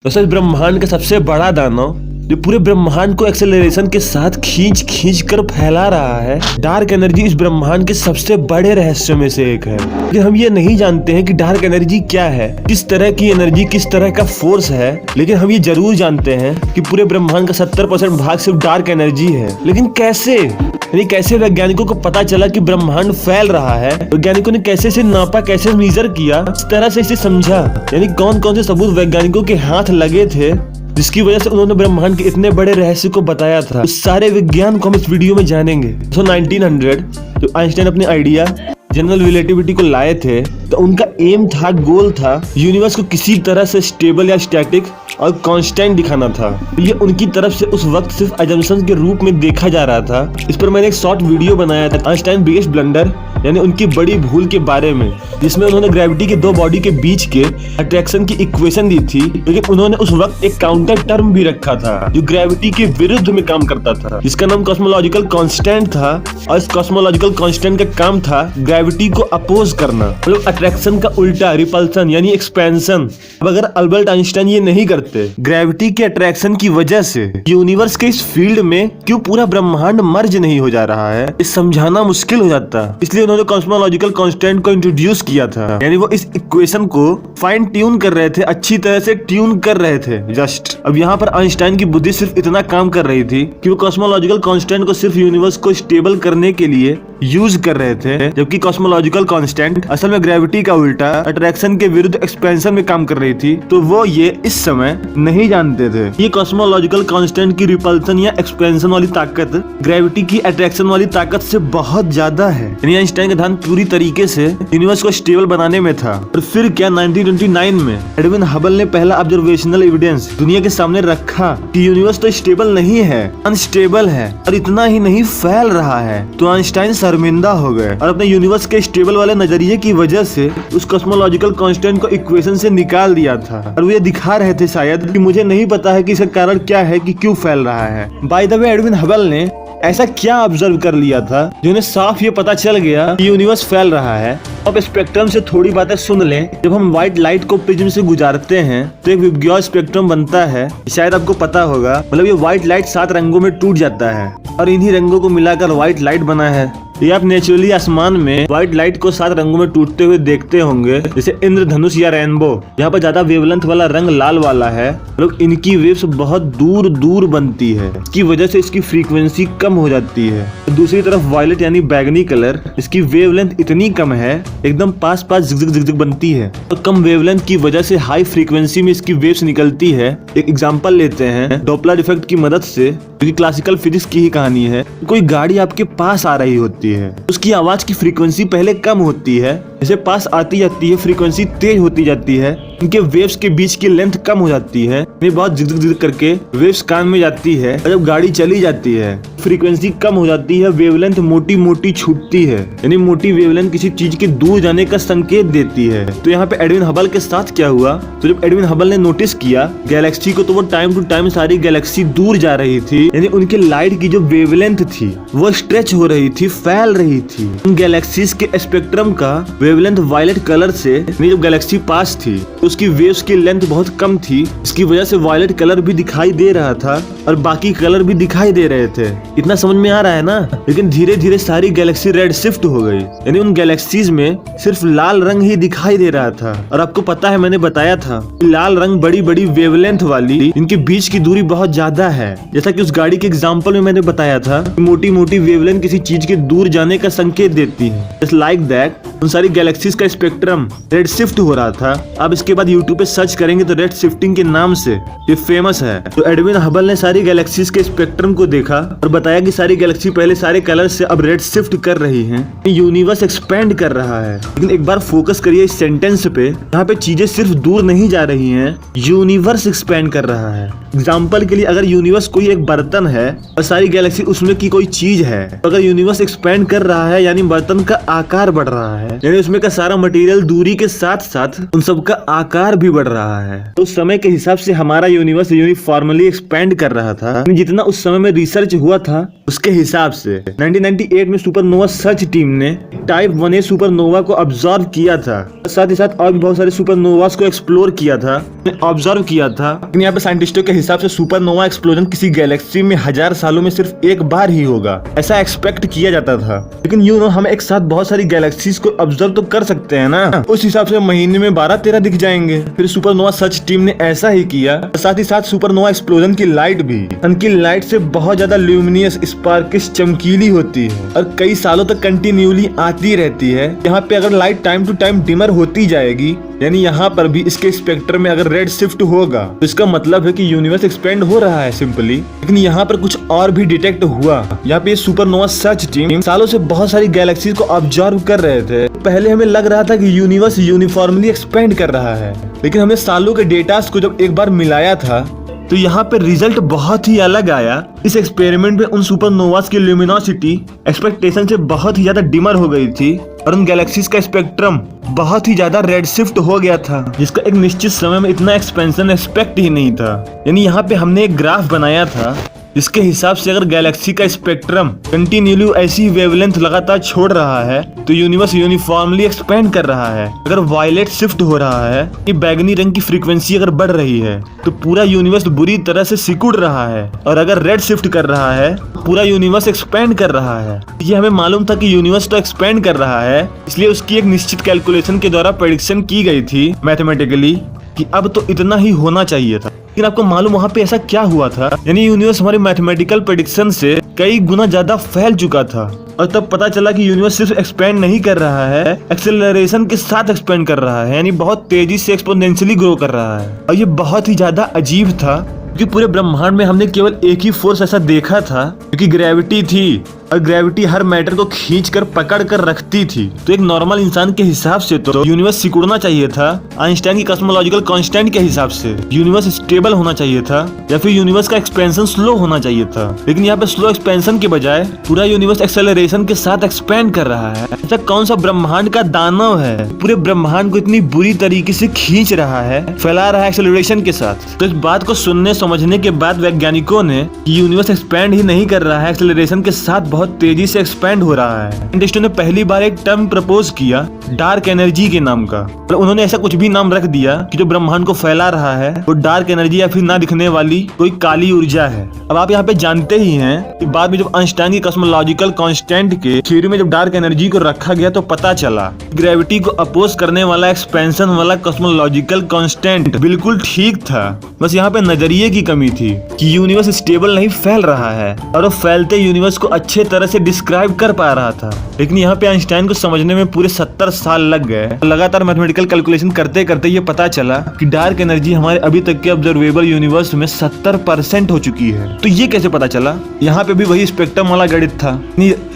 दोस्तों इस ब्रह्मांड का सबसे बड़ा दानव जो पूरे ब्रह्मांड को एक्सेलरेशन के साथ खींच खींच कर फैला रहा है, डार्क एनर्जी इस ब्रह्मांड के सबसे बड़े रहस्यों में से एक है। लेकिन हम ये नहीं जानते हैं कि डार्क एनर्जी क्या है, किस तरह की एनर्जी, किस तरह का फोर्स है। लेकिन हम ये जरूर जानते हैं कि पूरे ब्रह्मांड का 70% भाग सिर्फ डार्क एनर्जी है। लेकिन कैसे, यानी कैसे वैज्ञानिकों को पता चला कि ब्रह्मांड फैल रहा है, वैज्ञानिकों ने कैसे इसे नापा, कैसे मेजर किया, इस तरह से इसे समझा, यानी कौन कौन से सबूत वैज्ञानिकों के हाथ लगे थे जिसकी वजह से उन्होंने ब्रह्मांड के इतने बड़े रहस्य को बताया था। उस सारे विज्ञान को हम इस वीडियो में जानेंगे। तो 1900 जो आइंस्टाइन अपने आइडिया जनरल रिलेटिविटी को लाए थे, तो उनका एम था, गोल था, यूनिवर्स को किसी तरह से स्टेबल या स्टैटिक और कांस्टेंट दिखाना था। ये उनकी तरफ से उस वक्त सिर्फ अजम्पशन के रूप में देखा जा रहा था। इस पर मैंने एक शॉर्ट वीडियो बनाया था, आइंस्टाइन बिगेस्ट ब्लंडर, यानी उनकी बड़ी भूल के बारे में, जिसमें उन्होंने ग्रेविटी के दो बॉडी के बीच के अट्रैक्शन की इक्वेशन दी थी। लेकिन उन्होंने उस वक्त एक काउंटर टर्म भी रखा था जो ग्रेविटी के विरुद्ध में काम करता था, जिसका नाम कॉस्मोलॉजिकल कांस्टेंट था। और इस कॉस्मोलॉजिकल कांस्टेंट का काम था ग्रेविटी को अपोज करना, मतलब अट्रैक्शन का उल्टा, रिपल्सन यानी एक्सपेंशन। अब अगर अल्बर्ट आइंस्टाइन ये नहीं करते, ग्रेविटी के अट्रैक्शन की वजह से यूनिवर्स के इस फील्ड में क्यों पूरा ब्रह्मांड मर्ज नहीं हो जा रहा है, इस समझाना मुश्किल हो जाता। इसलिए उन्होंने कॉस्मोलॉजिकल कांस्टेंट को इंट्रोड्यूस किया था, यानी वो इस इक्वेशन को फाइन ट्यून कर रहे थे, अच्छी तरह से ट्यून कर रहे थे जस्ट। अब यहाँ पर आइंस्टाइन की बुद्धि सिर्फ इतना काम कर रही थी कि वो कॉस्मोलॉजिकल कांस्टेंट को सिर्फ यूनिवर्स को स्टेबल करने के लिए यूज कर रहे थे, जबकि कॉस्मोलॉजिकल कांस्टेंट असल में ग्रेविटी का उल्टा, अट्रैक्शन के विरुद्ध एक्सपेंशन में काम कर रही थी। तो वो ये इस समय नहीं जानते थे। ये कॉस्मोलॉजिकल कांस्टेंट की रिपल्सन या एक्सपेंशन वाली ताकत ग्रेविटी की अट्रैक्शन वाली ताकत से बहुत ज्यादा है। यानी आइंस्टाइन का ध्यान पूरी तरीके से यूनिवर्स को स्टेबल बनाने में था। और फिर क्या 1929 में एडविन हबल ने पहला ऑब्जर्वेशनल एविडेंस दुनिया के सामने रखा कि यूनिवर्स तो स्टेबल नहीं है, अनस्टेबल है, और इतना ही नहीं फैल रहा है। तो आइंस्टाइन शर्मिंदा हो गए और अपने यूनिवर्स के स्टेबल वाले नजरिए की वजह से उस कॉस्मोलॉजिकल कांस्टेंट को इक्वेशन से निकाल दिया था। और वो ये दिखा रहे थे शायद कि मुझे नहीं पता है कि इसका कारण क्या है, कि क्यों फैल रहा है। By the way Edwin Hubble ने ऐसा क्या ऑब्जर्व कर लिया था जिन्हें साफ ये पता चल गया कि यूनिवर्स फैल रहा है। अब स्पेक्ट्रम से थोड़ी बातें सुन लें। जब हम व्हाइट लाइट को प्रिज्म से गुजारते हैं तो एक विबग्योर स्पेक्ट्रम बनता है, शायद आपको पता होगा। मतलब ये व्हाइट लाइट 7 रंगों में टूट जाता है और इन्हीं रंगों को मिलाकर व्हाइट लाइट बना है। ये आप नेचुरली आसमान में व्हाइट लाइट को 7 रंगों में टूटते हुए देखते होंगे, जैसे इंद्रधनुष या रेनबो। यहाँ पर ज्यादा वेवलेंथ वाला रंग लाल वाला है, मतलब इनकी वेव्स बहुत दूर दूर बनती है, इसकी वजह से इसकी फ्रीक्वेंसी कम हो जाती है। दूसरी तरफ वायलेट यानी बैगनी कलर, इसकी वेवलेंथ इतनी कम है, एकदम पास पास जिगजिग जिगजिग बनती है। तो कम वेवलेंथ की वजह से हाई फ्रीक्वेंसी में इसकी वेव्स निकलती है। एक एग्जांपल लेते हैं डॉपलर इफेक्ट की मदद से, जो कि क्लासिकल फिजिक्स की ही कहानी है। कोई गाड़ी आपके पास आ रही होती है, उसकी आवाज की फ्रीक्वेंसी पहले कम होती है, जैसे पास आती जाती है फ्रीक्वेंसी तेज होती जाती है, इनके वेव्स के बीच की लेंथ कम हो जाती है, ये बहुत जिग जिग करके वेव्स कान में जाती है। और जब गाड़ी चली जाती है फ्रीक्वेंसी कम हो जाती है, वेवलेंथ मोटी मोटी छूटती है, यानी मोटी वेवलेंथ किसी चीज के दूर जाने का संकेत देती है। तो यहाँ पे एडविन हबल के साथ क्या हुआ, तो जब एडविन हबल ने नोटिस किया गैलेक्सी को, तो वो टाइम टू टाइम सारी गैलेक्सी दूर जा रही थी, यानी उनके लाइट की जो वेवलेंथ थी वो स्ट्रेच हो रही थी, फैल रही थी। उन गैलेक्सीज के स्पेक्ट्रम का वेवलेंथ वायलेट कलर से, जब गैलेक्सी पास थी उसकी वेव्स की लेंथ बहुत कम थी, इसकी वजह से वायलेट कलर भी दिखाई दे रहा था और बाकी कलर भी दिखाई दे रहे थे। इतना समझ में आ रहा है ना। लेकिन धीरे धीरे सारी गैलेक्सी रेड शिफ्ट हो गई, यानी उन गैलेक्सीज में सिर्फ लाल रंग ही दिखाई दे रहा था। और आपको पता है, मैंने बताया था कि लाल रंग बड़ी बड़ी वेवलेंथ वाली, इनके बीच की दूरी बहुत ज्यादा है। जैसा कि उस गाड़ी के एग्जाम्पल में मैंने बताया था, मोटी मोटी वेवलेंथ किसी चीज के दूर जाने का संकेत देती है। जस्ट लाइक दैट उन सारी गैलेक्सीज का स्पेक्ट्रम रेड शिफ्ट हो रहा था। अब इसके बाद यूट्यूब पे सर्च करेंगे तो रेड शिफ्टिंग के नाम से ये फेमस है। तो एडविन हबल ने सारी गैलेक्सीज के स्पेक्ट्रम को देखा और बताया कि सारी गैलेक्सी पहले सारे कलर से अब रेड शिफ्ट कर रही हैं, यूनिवर्स एक्सपेंड कर रहा है। लेकिन एक बार फोकस करिए इस सेंटेंस पे, यहाँ पे चीजें सिर्फ दूर नहीं जा रही हैं, यूनिवर्स एक्सपेंड कर रहा है। एग्जाम्पल के लिए अगर यूनिवर्स कोई एक बर्तन है और सारी गैलेक्सी उसमें की कोई चीज है। तो अगर यूनिवर्स एक्सपेंड कर रहा है यानी बर्तन का आकार बढ़ रहा है, यानी उसमें का सारा मटेरियल दूरी के साथ साथ उन सब का आकार भी बढ़ रहा है। तो उस समय के हिसाब से हमारा यूनिवर्स यूनिफॉर्मली एक्सपेंड कर रहा था, जितना उस समय में रिसर्च हुआ था उसके हिसाब से। 1998 में सुपरनोवा सर्च टीम ने टाइप 1A सुपरनोवा को ऑब्जर्व किया था, साथ ही साथ और भी बहुत सारे सुपरनोवास को एक्सप्लोर किया था, ऑब्जर्व किया था। लेकिन यहाँ पे साइंटिस्टों के हिसाब से सुपरनोवा एक्सप्लोजन किसी गैलेक्सी में 1000 सालों में सिर्फ एक बार ही होगा, ऐसा एक्सपेक्ट किया जाता था। लेकिन हम एक साथ बहुत सारी गैलेक्सीज को ऑब्जर्व तो कर सकते हैं ना, उस हिसाब से महीने में 12-13 दिख जाएंगे। फिर सुपरनोवा सर्च टीम ने ऐसा ही किया। साथ ही साथ सुपरनोवा एक्सप्लोजन की लाइट भी उनकी लाइट से बहुत ज्यादा ल्यूमिनियस, स्पार्किश, चमकीली होती है और कई सालों तक कंटिन्यूली आती रहती है। यहाँ पे अगर light time to time dimmer होती जाएगी, यानी यहाँ पर भी इसके स्पेक्ट्रम में अगर रेड शिफ्ट होगा तो इसका मतलब है कि यूनिवर्स एक्सपेंड हो रहा है सिंपली। लेकिन यहाँ पर कुछ और भी डिटेक्ट हुआ। यहाँ पे सुपरनोवा सर्च टीम सालों से बहुत सारी गैलेक्सीज को ऑब्जर्व कर रहे थे। पहले हमें लग रहा था कि यूनिवर्स यूनिफॉर्मली एक्सपेंड कर रहा है, लेकिन हमने सालों के डेटास को जब एक बार मिलाया था तो यहाँ पे रिजल्ट बहुत ही अलग आया। इस एक्सपेरिमेंट में उन सुपरनोवास की ल्यूमिनोसिटी एक्सपेक्टेशन से बहुत ही ज्यादा डिमर हो गई थी और उन गैलेक्सीज का स्पेक्ट्रम बहुत ही ज्यादा रेड शिफ्ट हो गया था, जिसका एक निश्चित समय में इतना एक्सपेंशन एक्सपेक्ट ही नहीं था। यानी यहाँ पे हमने एक ग्राफ बनाया था जिसके हिसाब से अगर गैलेक्सी का स्पेक्ट्रम कंटिन्यूली ऐसी वेवलेंथ लगातार छोड़ रहा है तो यूनिवर्स यूनिफॉर्मली एक्सपेंड कर रहा है। अगर वायलेट शिफ्ट हो रहा है, ये बैगनी रंग की फ्रीक्वेंसी अगर बढ़ रही है तो पूरा यूनिवर्स बुरी तरह से सिकुड़ रहा है, और अगर रेड शिफ्ट कर रहा है पूरा यूनिवर्स एक्सपेंड कर रहा है। ये हमें मालूम था कि यूनिवर्स तो एक्सपेंड कर रहा है, इसलिए उसकी एक निश्चित कैलकुलेशन के द्वारा प्रेडिक्शन की गई थी मैथमेटिकली कि अब तो इतना ही होना चाहिए था। लेकिन आपको मालूम वहाँ पे ऐसा क्या हुआ था, यानी यूनिवर्स हमारे मैथमेटिकल प्रेडिक्शन से कई गुना ज्यादा फैल चुका था और तब पता चला कि यूनिवर्स सिर्फ एक्सपेंड नहीं कर रहा है, एक्सेलरेशन के साथ एक्सपेंड कर रहा है, यानी बहुत तेजी से एक्सपोनेंशियली ग्रो कर रहा है। और ये बहुत ही ज्यादा अजीब था क्योंकि पूरे ब्रह्मांड में हमने केवल एक ही फोर्स ऐसा देखा था, क्योंकि ग्रेविटी थी और ग्रेविटी हर मैटर को खींच कर पकड़ कर रखती थी। तो एक नॉर्मल इंसान के हिसाब से तो यूनिवर्स सिकुड़ना चाहिए था। आइंस्टाइन की कॉस्मोलॉजिकल कांस्टेंट के हिसाब से यूनिवर्स स्टेबल होना चाहिए था, या फिर यूनिवर्स का एक्सपेंशन स्लो होना चाहिए था। लेकिन यहाँ पे स्लो एक्सपेंशन के बजाय पूरा यूनिवर्स एक्सेलरेशन के साथ एक्सपेंड कर रहा है। ऐसा कौन सा ब्रह्मांड का दानव है पूरे ब्रह्मांड को इतनी बुरी तरीके से खींच रहा है, फैला रहा है एक्सेलरेशन के साथ। तो इस बात को सुनने समझने के बाद वैज्ञानिकों ने यूनिवर्स एक्सपेंड ही नहीं कर रहा है, एक्सेलरेशन के साथ बहुत तेजी से एक्सपेंड हो रहा है। साइंटिस्टों ने पहली बार एक टर्म प्रपोज किया डार्क एनर्जी के नाम का, और उन्होंने ऐसा कुछ भी नाम रख दिया कि जो ब्रह्मांड को फैला रहा है वो डार्क एनर्जी या फिर ना दिखने वाली कोई काली ऊर्जा है। अब आप यहाँ पे जानते ही हैं कि बाद में जब आइंस्टाइन की कॉस्मोलॉजिकल कांस्टेंट के थ्योरी में जब डार्क एनर्जी को रखा गया तो पता चला ग्रेविटी को अपोज करने वाला एक्सपेंशन वाला कॉस्मोलॉजिकल कांस्टेंट बिल्कुल ठीक था। बस यहाँ पे नजरिए की कमी थी कि यूनिवर्स स्टेबल नहीं फैल रहा है और वो फैलते यूनिवर्स को अच्छे तरह से डिस्क्राइब कर पा रहा था। लेकिन यहाँ पे आइंस्टाइन को समझने में पूरे 70 साल लग गए। लगातार मैथमेटिकल कैलकुलेशन करते करते ये पता चला कि डार्क एनर्जी हमारे अभी तक के ऑब्जर्वेबल यूनिवर्स में 70% हो चुकी है। तो ये कैसे पता चला? यहाँ पे भी वही स्पेक्ट्रम वाला गणित था।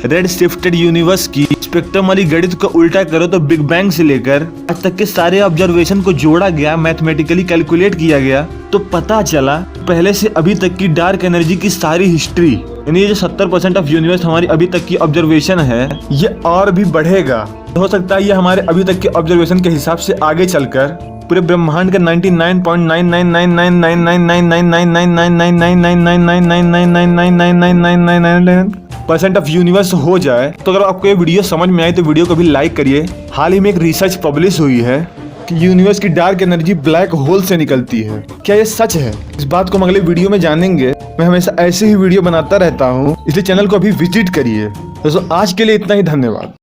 रेड शिफ्टेड यूनिवर्स की स्पेक्ट्रम वाली गणित को उल्टा करो तो बिग बैंग से लेकर आज तक के सारे ऑब्जर्वेशन को जोड़ा गया, मैथमेटिकली कैलकुलेट किया गया, तो पता चला पहले से अभी तक की डार्क एनर्जी की सारी हिस्ट्री, यानी ये जो 70% ऑफ यूनिवर्स हमारी अभी तक की ऑब्जर्वेशन है, ये और भी बढ़ेगा। हो सकता है ये हमारे अभी तक के ऑब्जर्वेशन के हिसाब से आगे चलकर पूरे ब्रह्मांड का 99.9999999999999999999999% ऑफ यूनिवर्स हो जाए। तो अगर आपको ये वीडियो समझ में आई तो वीडियो को भी लाइक करिए। हाल ही में एक रिसर्च पब्लिश हुई है कि यूनिवर्स की डार्क एनर्जी ब्लैक होल से निकलती है। क्या ये सच है? इस बात को हम अगले वीडियो में जानेंगे। मैं हमेशा ऐसे ही वीडियो बनाता रहता हूँ, इसलिए चैनल को अभी विजिट करिए। दोस्तों आज के लिए इतना ही, धन्यवाद।